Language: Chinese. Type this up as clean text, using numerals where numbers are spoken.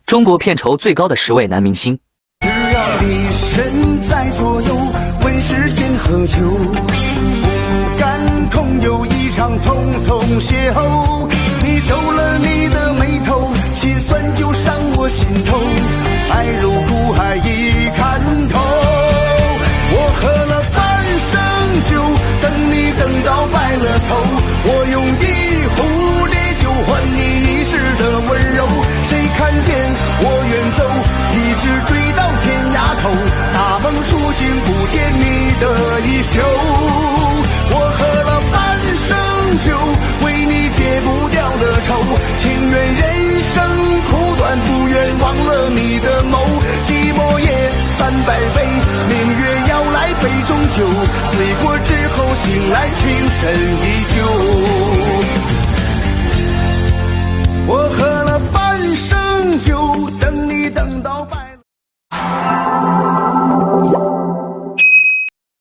中国片酬最高的10位男明星。只要你身在左右，问世间何求？不敢空有一场匆匆邂逅。你皱了你的眉头，心酸就上我心头，爱如苦海已看透。我喝了半生酒，等你等到白了头。我用一壶烈酒换你一世的温柔。谁看见我远走，一直追到天涯头。大梦初醒，不见你的衣袖。我喝了半生酒，为你戒不掉的愁。情愿人生苦短，不愿忘了你的眸。寂寞夜300杯，明月要来杯中酒。醉过之后醒来，情深依旧。我喝了